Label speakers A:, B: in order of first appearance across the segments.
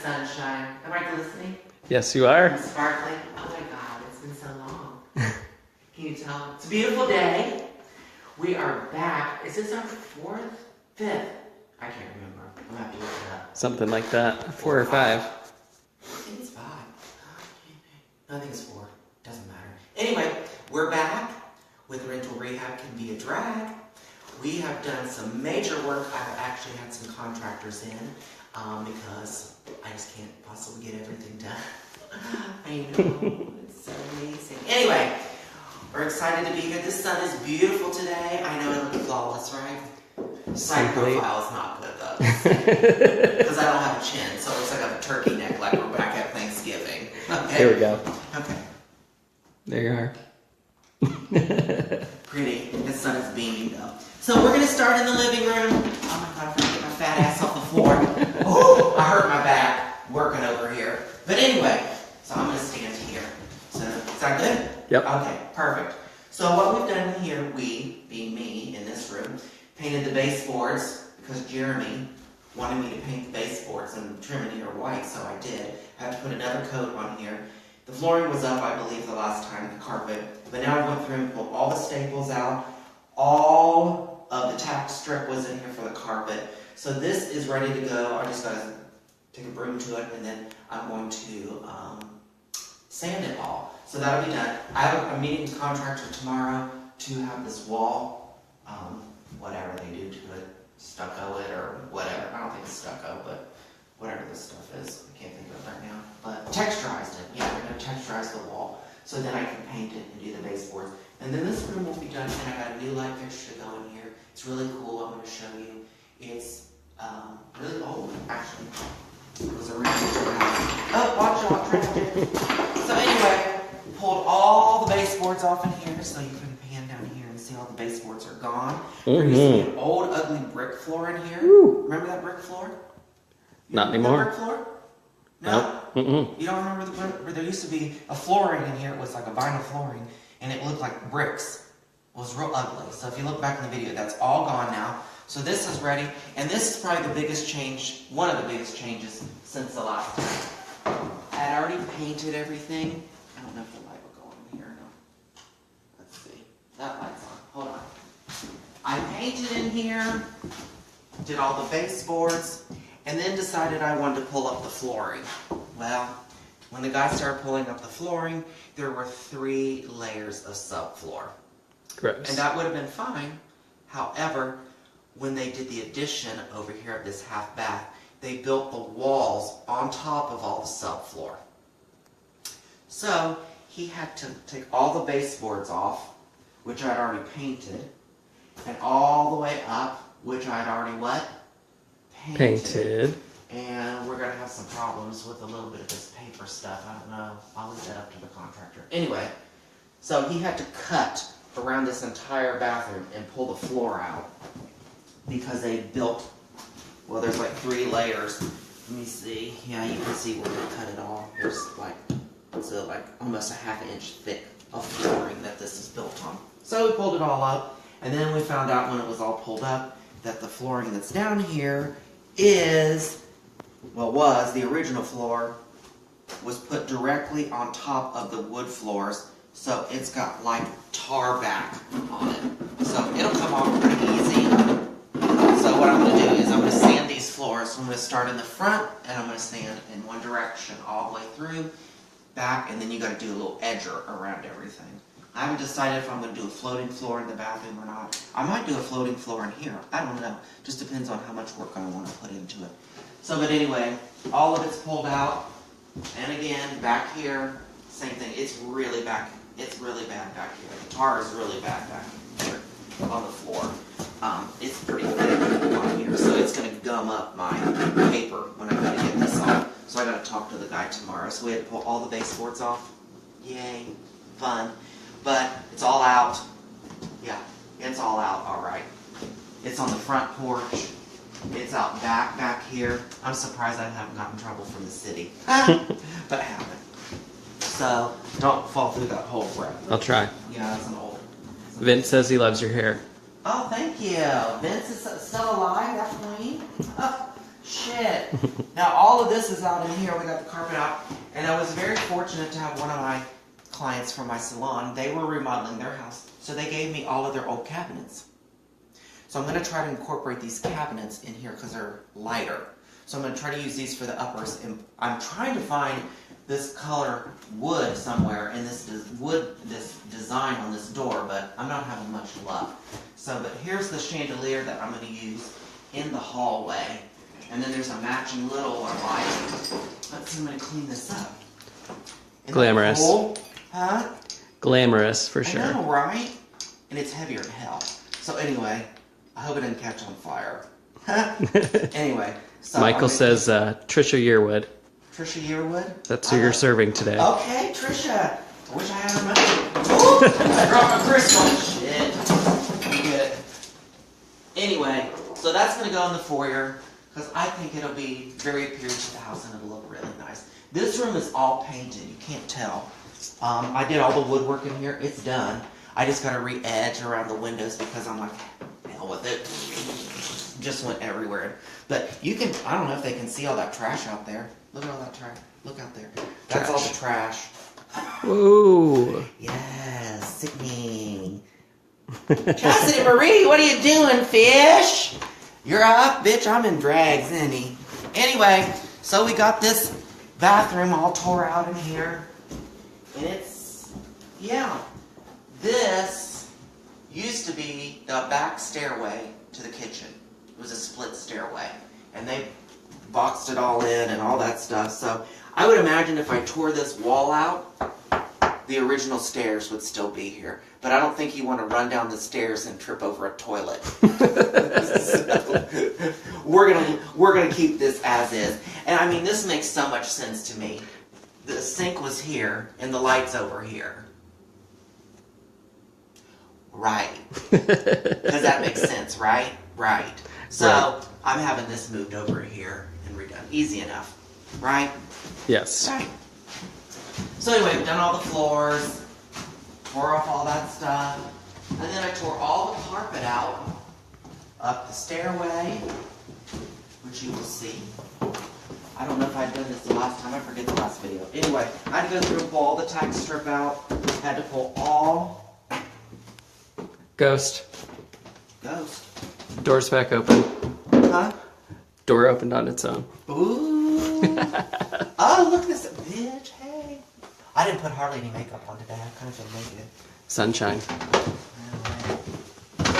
A: sunshine. Am I glistening?
B: Yes, you are.
A: I'm sparkling. Oh my God, it's been so long. Can you tell? It's a beautiful day. We are back. Is this our fourth? Fifth? I can't remember. I'm going to have to look it up.
B: Something like that. 4 or 5.
A: I think it's 5. No, I think it's 4. Doesn't matter. Anyway, we're back with Rental Rehab Can Be a Drag. We have done some major work. I've actually had some contractors in because I just can't possibly get everything done. I know. It's so amazing. Anyway, we're excited to be here. The sun is beautiful today. I know it'll be flawless, right? Side profile is not good though. Because I don't have a chin, so it looks like I have a turkey neck like we're back at Thanksgiving. Okay.
B: Here we go.
A: Okay.
B: There you are.
A: Pretty. The sun is beaming though. So we're going to start in the living room. Oh my God, I'm going to get my fat ass off the floor. Oh, I hurt my back working over here. But anyway, so I'm going to stand here. So, is that good?
B: Yep.
A: Okay, perfect. So what we've done here, we, being me in this room, painted the baseboards because Jeremy wanted me to paint the baseboards and trim it here white, so I did. I had to put another coat on here. The flooring was up, I believe, the last time, the carpet. But now I went through and pulled all the staples out. All of the tack strip was in here for the carpet. So this is ready to go. I just got to take a broom to it, and then I'm going to sand it all. So that'll be done. I have a meeting with the contractor tomorrow to have this wall, whatever they do to it, stucco it or whatever. I don't think it's stucco, but whatever this stuff is. I can't think of it right now. But texturized it. Yeah, we're going to texturize the wall. So then I can paint it and do the baseboards. And then this room will be done, and I got a new light fixture to go in here. It's really cool. I'm going to show you. It's really old, actually. It was originally oh, watch out, traffic. So anyway, pulled all the baseboards off in here, so you can pan down here and see all the baseboards are gone. There used to be an old, ugly brick floor in here. Woo. Remember that brick floor?
B: Not anymore.
A: Brick floor? No?
B: Nope.
A: You don't remember the brick? There used to be a flooring in here. It was like a vinyl flooring, and it looked like bricks. It was real ugly. So if you look back in the video, that's all gone now. So this is ready, and this is probably the biggest change, one of the biggest changes since the last time. I had already painted everything. I don't know if the light will go on here or not. Let's see. That light's on. Hold on. I painted in here, did all the baseboards, and then decided I wanted to pull up the flooring. Well, when the guys started pulling up the flooring, there were 3 layers of subfloor.
B: Gross.
A: And that would have been fine. However, when they did the addition over here of this half bath, they built the walls on top of all the subfloor. So he had to take all the baseboards off, which I'd already painted, and all the way up, which I'd already what? Painted. And we're going to have some problems with a little bit of this paper stuff. I don't know. I'll leave that up to the contractor. Anyway, so he had to cut around this entire bathroom and pull the floor out because they built, well, there's like 3 layers. Let me see. Yeah, you can see where they cut it all. There's like, it's like almost a ½ inch thick of flooring that this is built on. So we pulled it all up, and then we found out when it was all pulled up that the flooring that's down here is, well, was the original floor was put directly on top of the wood floors, so it's got like tar back on it. So it'll come off pretty easy. So what I'm going to do is I'm going to sand these floors. So I'm going to start in the front, and I'm going to sand in one direction all the way through, back, and then you got to do a little edger around everything. I haven't decided if I'm going to do a floating floor in the bathroom or not. I might do a floating floor in here. I don't know. Just depends on how much work I want to put into it. So, but anyway, all of it's pulled out. And again, back here, same thing. It's really back. It's really bad back here. The tar is really bad back here on the floor. It's pretty thick on here, so it's going to gum up my paper when I got to get this off. So I got to talk to the guy tomorrow. So we had to pull all the baseboards off. Yay, fun. But it's all out. Yeah, it's all out, all right. It's on the front porch. It's out back here. I'm surprised I haven't gotten in trouble from the city. But I haven't. So, don't fall through that hole, Brett.
B: I'll try.
A: Yeah, that's an old.
B: Vince says he loves your hair.
A: Oh, thank you. Vince is still alive, that queen. Shit. Now all of this is out in here. We got the carpet out. And I was very fortunate to have one of my clients from my salon. They were remodeling their house. So they gave me all of their old cabinets. So I'm going to try to incorporate these cabinets in here because they're lighter. So I'm going to try to use these for the uppers. And I'm trying to find this color wood somewhere in this design on this door, but I'm not having much luck. So, but here's the chandelier that I'm going to use in the hallway. And then there's a matching little light. Let's see, I'm going to clean this up. Isn't
B: Glamorous.
A: that cool? Huh?
B: Glamorous, for sure.
A: I know, right? And it's heavier than hell. So anyway, I hope it didn't catch on fire. Anyway. So
B: Michael says Trisha Yearwood.
A: Trisha Yearwood?
B: That's who you're serving today.
A: Okay, Trisha. I wish I had her money. Ooh, I dropped my crystal. Shit. Good. Anyway, so that's going to go in the foyer because I think it'll be very appealing to the house and it'll look really nice. This room is all painted. You can't tell. I did all the woodwork in here. It's done. I just got to re-edge around the windows because I'm like, hell with it. Just went everywhere. But you can, I don't know if they can see all that trash out there. Look at all that trash. Look out there. That's all the trash.
B: Ooh.
A: Yes, sickening. Cassidy Marie, what are you doing, fish? You're up, bitch. I'm in drags, isn't he? Anyway, so we got this bathroom all tore out in here. And it's, yeah. This used to be the back stairway to the kitchen. It was a split stairway. And they boxed it all in and all that stuff. So I would imagine if I tore this wall out, the original stairs would still be here. But I don't think you want to run down the stairs and trip over a toilet. So, we're gonna keep this as is. And I mean, this makes so much sense to me. The sink was here and the light's over here. Right. Because that makes sense, right? Right. So
B: Right.
A: I'm having this moved over here and redone. Easy enough. Right?
B: Yes.
A: Right. So anyway, we've done all the floors, tore off all that stuff, and then I tore all the carpet out up the stairway, which you will see. I don't know if I'd done this the last time. I forget the last video. Anyway, I had to go through and pull all the tack strip out. Had to pull all
B: Ghost.
A: ghost.
B: Door's back open.
A: Huh?
B: Door opened on its own.
A: Ooh. Oh, look at this bitch. Hey. I didn't put hardly any makeup on today. I kind of feel naked.
B: Sunshine.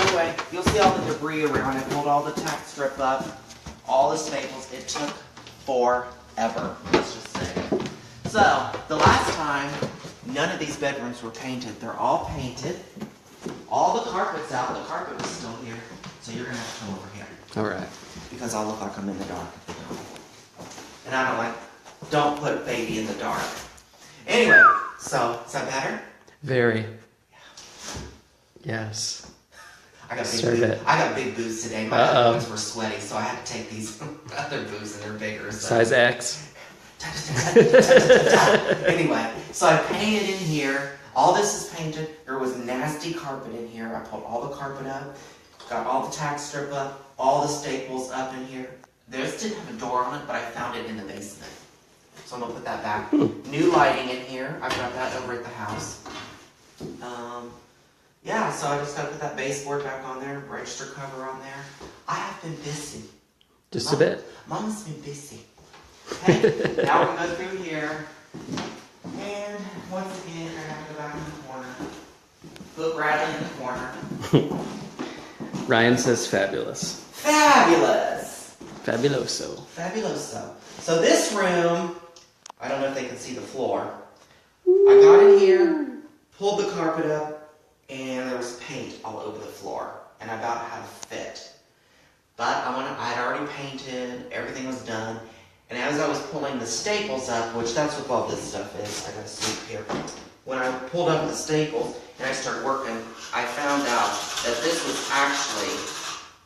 A: Anyway, you'll see all the debris around. I pulled all the tack strip up, all the staples. It took forever, let's just say. So, the last time, none of these bedrooms were painted. They're all painted. All the carpet's out. The carpet was still here. So you're going to have to come over here.
B: All right.
A: Because I'll look like I'm in the dark. And I don't put baby in the dark. Anyway, so, is that better?
B: Very.
A: I
B: Yes.
A: got
B: Serve
A: big
B: it.
A: I got big boots today. My other ones were sweaty, so I had to take these other boots and they're bigger. So.
B: Size X.
A: Anyway, so I painted in here. All this is painted. There was nasty carpet in here. I pulled all the carpet up, got all the tack strip up, all the staples up in here. This didn't have a door on it, but I found it in the basement. So I'm going to put that back. New lighting in here. I've got that over at the house. Yeah, so I just got to put that baseboard back on there, register cover on there. I have been busy.
B: Just a bit.
A: Mama's been busy. Okay, now we're going to go through here. And once again, I have to go back in the corner. Put Bradley in the corner.
B: Ryan says fabulous.
A: Fabulous!
B: Fabuloso.
A: Fabuloso. So this room, I don't know if they can see the floor. I got in here, pulled the carpet up, and there was paint all over the floor. And I about had a fit. But I had already painted, everything was done. And as I was pulling the staples up, which that's what all this stuff is, I got a sweep here. When I pulled up the staples and I started working, I found out that this was actually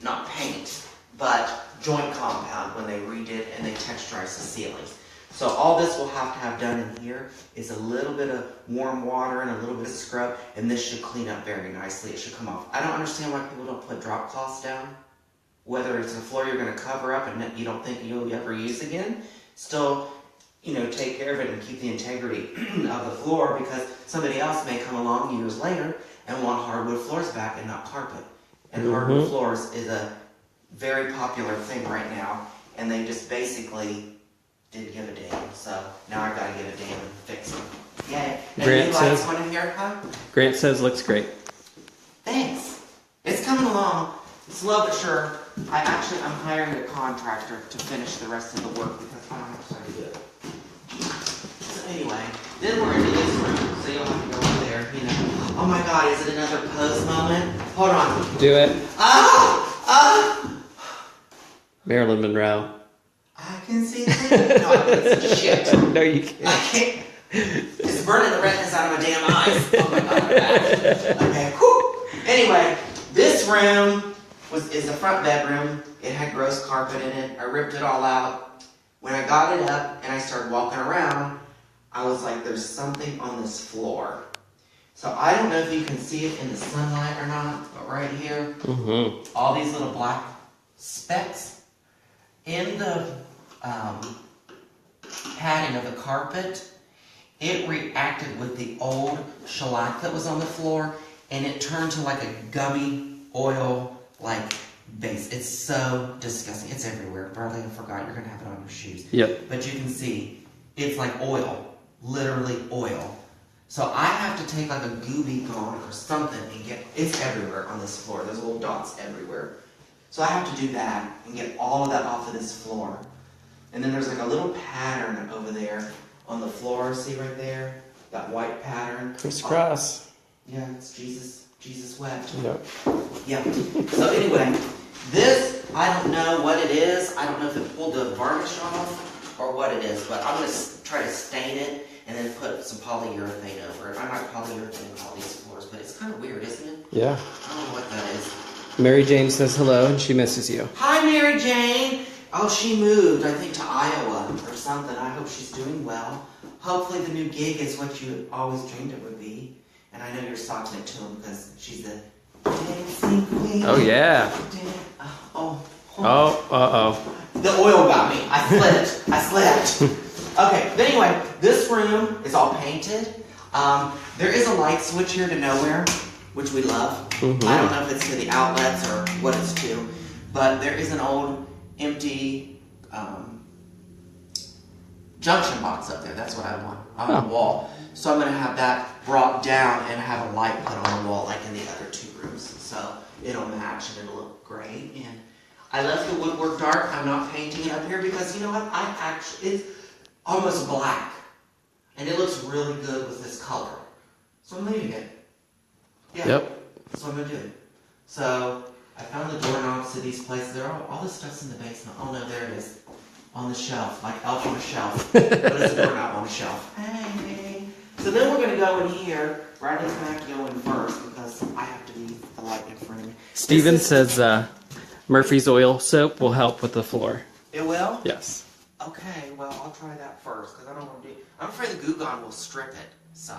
A: not paint, but joint compound when they redid and they texturized the ceilings. So all this will have done in here is a little bit of warm water and a little bit of scrub, and this should clean up very nicely. It should come off. I don't understand why people don't put drop cloths down. whether it's a floor you're going to cover up and that you don't think you'll ever use again, still, take care of it and keep the integrity of the floor, because somebody else may come along years later and want hardwood floors back and not carpet. And hardwood floors is a very popular thing right now, and they just basically didn't give a damn. So now I've got to give a damn and fix them. Yay. And
B: Grant says,
A: one in here, huh?
B: Grant says looks great.
A: Thanks. It's coming along. Slow but sure. I'm hiring a contractor to finish the rest of the work because I don't have time to do it. So anyway, then we're into this room, so you'll have to go over there, Oh my God, is it another pose moment? Hold on.
B: Do it.
A: Ah!
B: Marilyn Monroe.
A: I can see that. No, I can't see shit.
B: No, you can't.
A: I can't. It's burning the retinas out of my damn eyes. Oh my God, I'm back. Okay, whew. Anyway, this room is the front bedroom. It had gross carpet in it. I ripped it all out. When I got it up and I started walking around, I was like, there's something on this floor. So I don't know if you can see it in the sunlight or not, but right here, all these little black specks in the padding of the carpet, it reacted with the old shellac that was on the floor, and it turned to like a gummy oil like base. It's so disgusting. It's everywhere. Bradley, I forgot you're gonna have it on your shoes.
B: Yep.
A: But you can see it's like oil, literally oil. So I have to take like a Gooby gone or something and it's everywhere on this floor. There's little dots everywhere. So I have to do that and get all of that off of this floor. And then there's like a little pattern over there on the floor. See right there? That white pattern.
B: Crisscross.
A: Yeah, it's Jesus wept.
B: Yep.
A: Yeah. So anyway, this, I don't know what it is. I don't know if it pulled the varnish off or what it is, but I'm going to try to stain it and then put some polyurethane over it. I might polyurethane all these floors, but it's kind of weird, isn't it?
B: Yeah.
A: I don't know what that is.
B: Mary Jane says hello and she misses you.
A: Hi, Mary Jane. Oh, she moved, I think, to Iowa or something. I hope she's doing well. Hopefully the new gig is what you always dreamed it would be. And I know you're socking it to him because she's the dancing queen.
B: Oh, yeah.
A: The oil got me. I slipped. Okay, but anyway, this room is all painted. There is a light switch here to nowhere, which we love. I don't know if it's to the outlets or what it's to, but there is an old empty junction box up there. That's what I want on the wall. So I'm going to have that brought down and have a light put on the wall like in the other two rooms. So it'll match and it'll look great. And I left the woodwork dark. I'm not painting it up here because you know what? It's almost black. And it looks really good with this color. So I'm leaving it. Yeah.
B: Yep.
A: So I'm going to do it. So I found the doorknobs to these places. All this stuff's in the basement. Oh no, there it is. On the shelf, like Elf on a shelf. But it's a doorknob on a shelf. Hey. So then we're going to go in here. Bradley's going to have to go in first because I have to be the light in front of me.
B: Steven says Murphy's oil soap will help with the floor.
A: It will?
B: Yes.
A: Okay, well, I'll try that first because I don't want to do. I'm afraid the Goo Gone will strip it. So,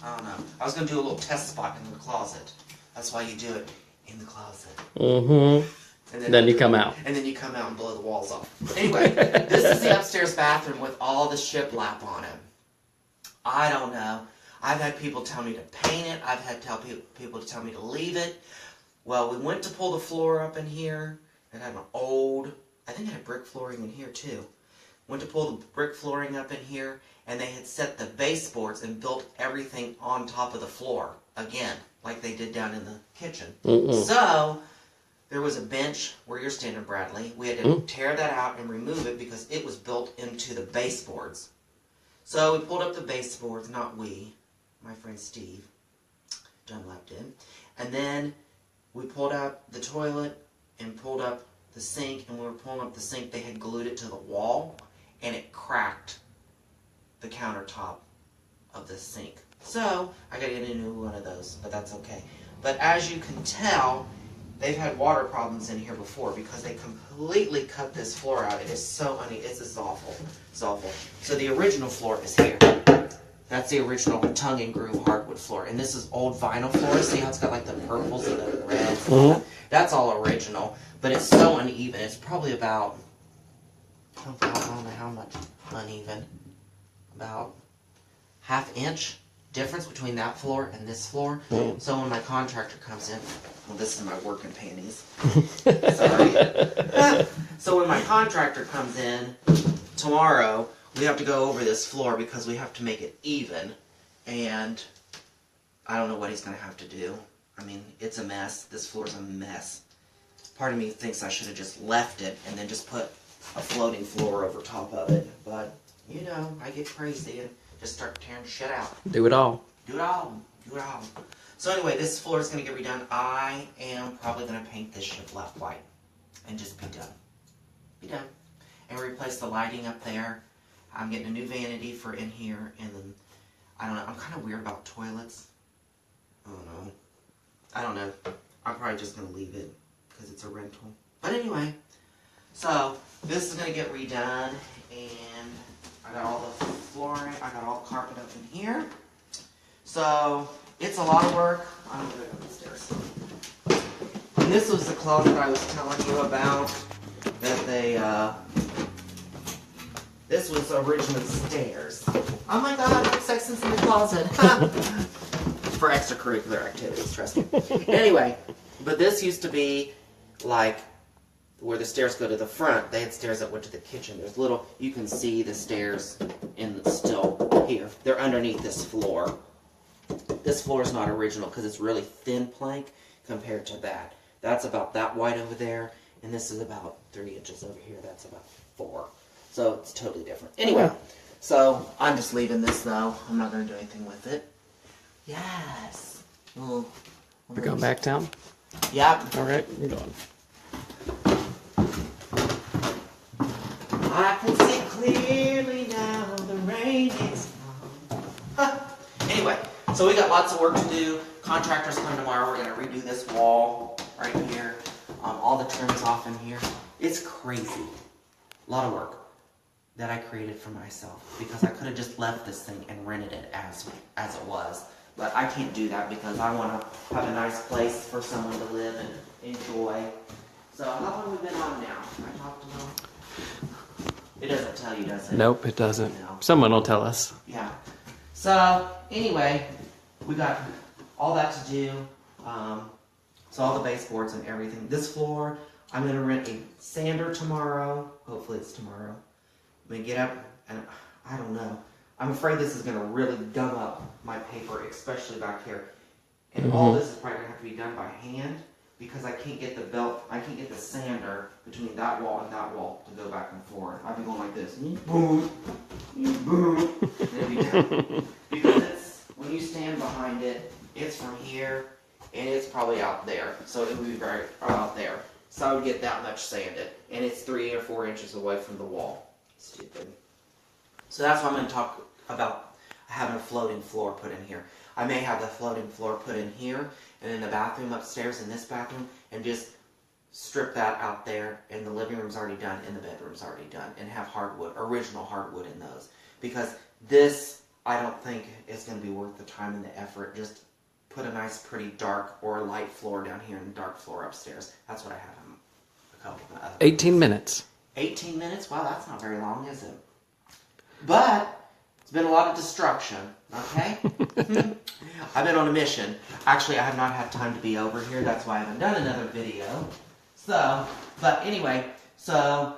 A: I don't know. I was going to do a little test spot in the closet. That's why you do it in the closet. And
B: then you come out.
A: And then you come out and blow the walls off. Anyway, this is the upstairs bathroom with all the shiplap on it. I don't know. I've had people tell me to paint it. I've had people to tell me to leave it. Well, we went to pull the floor up in here. It had an old, I think it had brick flooring in here too. Went to pull the brick flooring up in here, and they had set the baseboards and built everything on top of the floor again, like they did down in the kitchen. So there was a bench where you're standing, Bradley. We had to tear that out and remove it because it was built into the baseboards. So we pulled up the baseboards, not we, my friend Steve Dunlap did. And then we pulled out the toilet and pulled up the sink, and when we were pulling up the sink, they had glued it to the wall, and it cracked the countertop of the sink. So I gotta get a new one of those, but that's okay. But as you can tell, they've had water problems in here before because they completely cut this floor out. It is so it's just awful. It's awful. So the original floor is here. That's the original tongue and groove hardwood floor. And this is old vinyl floor. See how it's got like the purples and the reds?
B: Mhm.
A: That's all original. But it's so uneven. It's probably about, I don't know how much uneven. About ½ inch difference between that floor and this floor. So when my contractor comes in, well, this is my working panties. Sorry. So when my contractor comes in tomorrow, we have to go over this floor because we have to make it even. And I don't know what he's going to have to do. I mean, it's a mess. This floor's a mess. Part of me thinks I should have just left it and then just put a floating floor over top of it. But, you know, I get crazy and just start tearing shit out.
B: Do it all.
A: Do it all. Do it all. So anyway, this floor is going to get redone. I am probably going to paint this shit black white and just be done. Be done. And replace the lighting up there. I'm getting a new vanity for in here, and then, I don't know, I'm kind of weird about toilets. I don't know. I'm probably just going to leave it, because it's a rental. But anyway, so, this is going to get redone, and I got all the flooring, I got all the carpet up in here. So, it's a lot of work. I'm going to go upstairs. And this was the closet I was telling you about, that they, this was originally stairs. Oh my god, sex is in the closet. For extracurricular activities, trust me. Anyway, but this used to be like where the stairs go to the front. They had stairs that went to the kitchen. There's little, you can see the stairs still here. They're underneath this floor. This floor is not original because it's really thin plank compared to that. That's about that wide over there, and this is about 3 inches over here. That's about 4. So it's totally different. Anyway, so I'm just leaving this though. I'm not going to do anything with it. Yes. Oh,
B: We're going back down?
A: Yep.
B: Alright, we're going.
A: I can see clearly now the rain is gone. Anyway, so we got lots of work to do. Contractors come tomorrow. We're going to redo this wall right here. All the trims off in here. It's crazy. A lot of work that I created for myself because I could have just left this thing and rented it as it was. But I can't do that because I want to have a nice place for someone to live and enjoy. So how long have we been on now? I talked to them. It doesn't tell you, does it?
B: Nope, it doesn't.
A: No.
B: Someone will tell us.
A: Yeah. So anyway, we got all that to do. So all the baseboards and everything. This floor, I'm going to rent a sander tomorrow. Hopefully it's tomorrow. I'm going to get up and I don't know. I'm afraid this is going to really gum up my paper, especially back here. And all this is probably going to have to be done by hand because I can't get the belt, I can't get the sander between that wall and that wall to go back and forth. I'll be going like this. Boom, boom, and it'll be done. Because it's, when you stand behind it, it's from here and it's probably out there. So it would be very out there. So I would get that much sanded. And it's 3 or 4 inches away from the wall. Stupid. So that's why I'm going to talk about having a floating floor put in here. I may have the floating floor put in here and in the bathroom upstairs in this bathroom and just strip that out there, and the living room's already done and the bedroom's already done, and have hardwood, original hardwood in those. Because this, I don't think is going to be worth the time and the effort. Just put a nice pretty dark or light floor down here and dark floor upstairs. That's what I have in a couple of my other
B: 18 minutes.
A: 18 minutes? Wow, that's not very long, is it? But it's been a lot of destruction, okay? I've been on a mission. Actually, I have not had time to be over here. That's why I haven't done another video. So, but anyway, so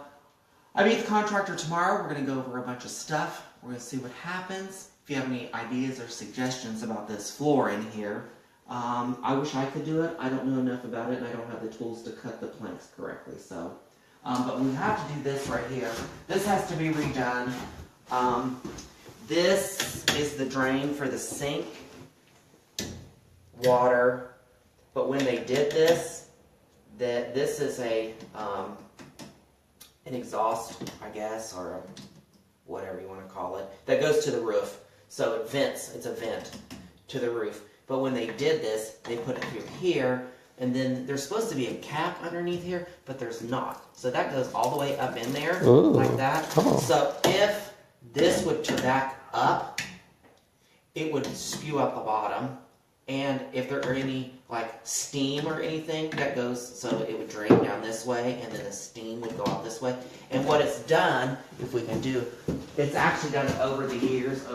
A: I meet the contractor tomorrow. We're going to go over a bunch of stuff. We're going to see what happens. If you have any ideas or suggestions about this floor in here, I wish I could do it. I don't know enough about it, and I don't have the tools to cut the planks correctly. So, but we have to do this right here. This has to be redone. This is the drain for the sink water, but when they did this, this is an exhaust, I guess, or a, whatever you want to call it, that goes to the roof. So it vents, it's a vent to the roof. But when they did this, they put it through here, and then there's supposed to be a cap underneath here, but there's not. So that goes all the way up in there, like that. So if this would back up, it would spew out the bottom. And if there are any like steam or anything that goes, so it would drain down this way, and then the steam would go out this way. And what it's done, if we can do, it's actually done over the years.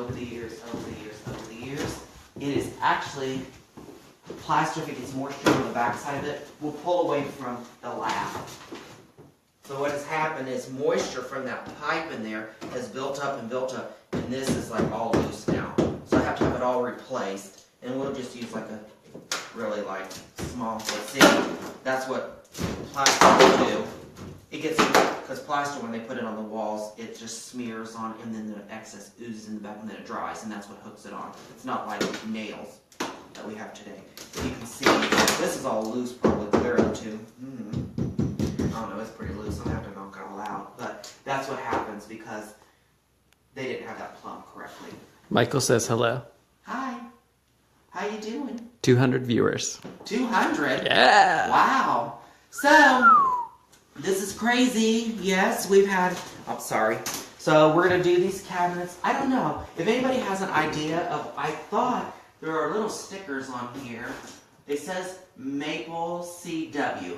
A: It is actually plaster, if it gets moisture on the backside of it, will pull away from the lap. So what has happened is moisture from that pipe in there has built up, and this is like all loose now. So I have to have it all replaced. And we'll just use like a really like small, see, that's what plaster will do. It gets, because plaster, when they put it on the walls, it just smears on, and then the excess oozes in the back, and then it dries, and that's what hooks it on. It's not like nails that we have today. But you can see, this is all loose, probably clearly too. I don't know, it's pretty loose. I'm gonna have to knock it all out. But that's what happens because they didn't have that plumb correctly.
B: Michael says hello.
A: Hi. How you doing?
B: 200 viewers.
A: 200?
B: Yeah.
A: Wow. So, this is crazy. Yes, we've had... I'm sorry. So, we're going to do these cabinets. I don't know. If anybody has an idea of... I thought there are little stickers on here. It says Maple CW.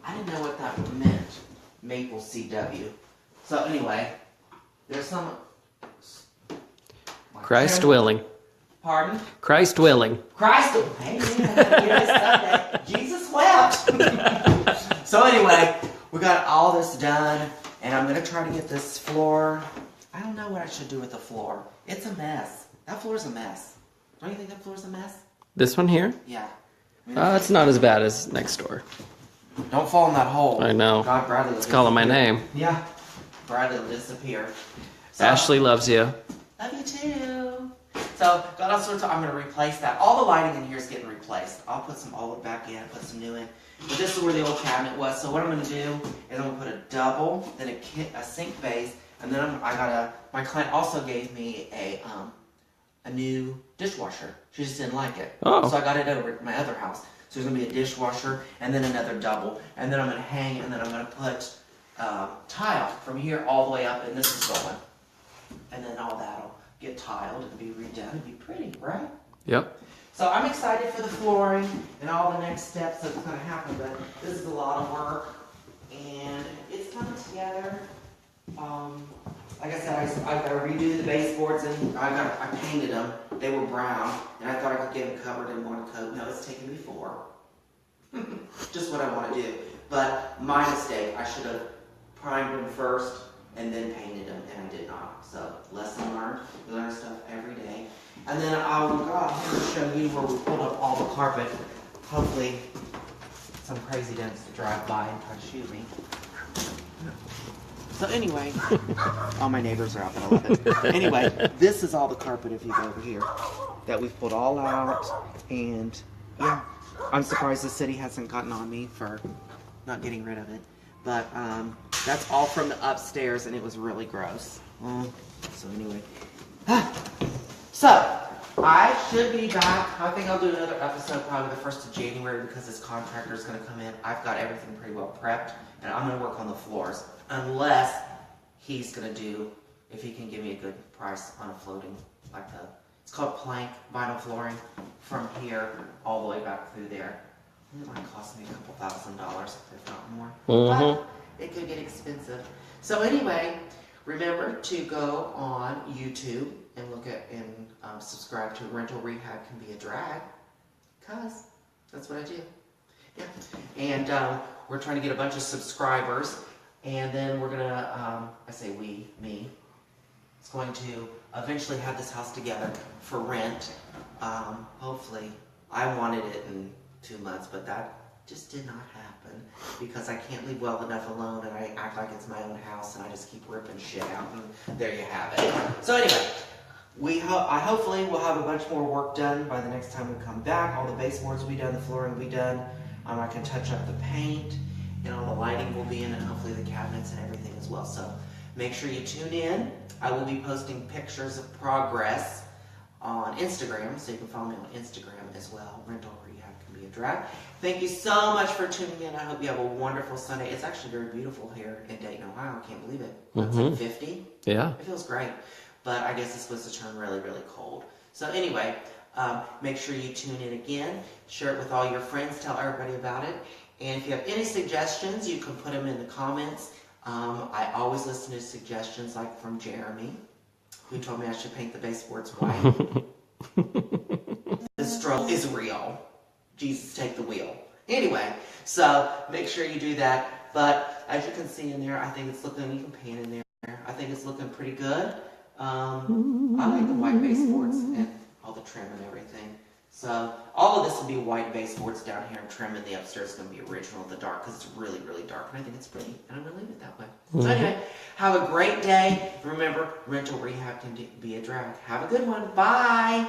A: I didn't know what that meant. Maple CW. So, anyway. There's some...
B: Christ willing.
A: Pardon?
B: Christ willing.
A: Christ, hey man, Jesus wept. So anyway, we got all this done, and I'm gonna try to get this floor. I don't know what I should do with the floor. It's a mess. That floor's a mess. Don't you think that floor's a mess?
B: This one here?
A: Yeah.
B: It's not as bad as next door.
A: Don't fall in that hole.
B: I know.
A: God, Bradley will
B: It's calling my name.
A: Yeah. Bradley will disappear. So,
B: Ashley loves you.
A: Love you too. So, got all sorts of, I'm going to replace that. All the lighting in here is getting replaced. I'll put some old back in, put some new in. But this is where the old cabinet was. So what I'm going to do is I'm going to put a double, then a sink base, and then my client also gave me a new dishwasher. She just didn't like it.
B: Oh.
A: So I got it over at my other house. So there's going to be a dishwasher, and then another double. And then I'm going to hang, and then I'm going to put tile from here all the way up, and this is going. And then all that'll get tiled and be redone. It'd be pretty, right?
B: Yep.
A: So I'm excited for the flooring and all the next steps that's going to happen, but this is a lot of work, and it's coming together. Like I said, I've got to redo the baseboards, and I painted them. They were brown, and I thought I could get them covered in one coat. No, it's taken me 4. Just what I want to do. But my mistake, I should have primed them first and then painted them, and I did not. So, lesson learned. We learn stuff every day. And then I'll go out here and show you where we pulled up all the carpet. Hopefully, some crazy dentist to drive by and try to shoot me. So anyway, all my neighbors are out there. I love it. Anyway, this is all the carpet if you go over here that we've pulled all out. And yeah, I'm surprised the city hasn't gotten on me for not getting rid of it. But that's all from the upstairs, and it was really gross. So anyway, so I should be back. I think I'll do another episode probably the 1st of January because this contractor is going to come in. I've got everything pretty well prepped, and I'm going to work on the floors unless he's going to do, if he can give me a good price on a floating, like it's called plank vinyl flooring from here all the way back through there. It might cost me a couple $1,000, if not more. But it could get expensive. So anyway, remember to go on YouTube and look at and subscribe to Rental Rehab Can Be a Drag, because that's what I do. Yeah. And we're trying to get a bunch of subscribers, and then we're gonna, I say we, me, it's going to eventually have this house together for rent. Hopefully, I wanted it in 2 months, but that just did not happen because I can't leave well enough alone, and I act like it's my own house, and I just keep ripping shit out, and there you have it. So anyway, hopefully we'll have a bunch more work done by the next time we come back. All the baseboards will be done, the flooring will be done. I can touch up the paint, and all the lighting will be in, and hopefully the cabinets and everything as well. So make sure you tune in. I will be posting pictures of progress on Instagram, so you can follow me on Instagram as well. Rental Rehab Can Be a Drag. Thank you so much for tuning in. I hope you have a wonderful Sunday. It's actually very beautiful here in Dayton, Ohio. I can't believe it. It's like 50.
B: Yeah.
A: It feels great. But I guess it's supposed to turn really, really cold. So anyway, make sure you tune in again. Share it with all your friends. Tell everybody about it. And if you have any suggestions, you can put them in the comments. I always listen to suggestions like from Jeremy, who told me I should paint the baseboards white. The struggle is real. Jesus, take the wheel. Anyway, so make sure you do that. But as you can see in there, I think it's looking, you can paint in there. I think it's looking pretty good. I like the white baseboards and all the trim and everything. So all of this will be white baseboards down here, and trim in the upstairs is going to be original in the dark because it's really, really dark, and I think it's pretty, and I'm going to leave it that way. So anyway, have a great day. Remember, rental rehab can be a drag. Have a good one. Bye.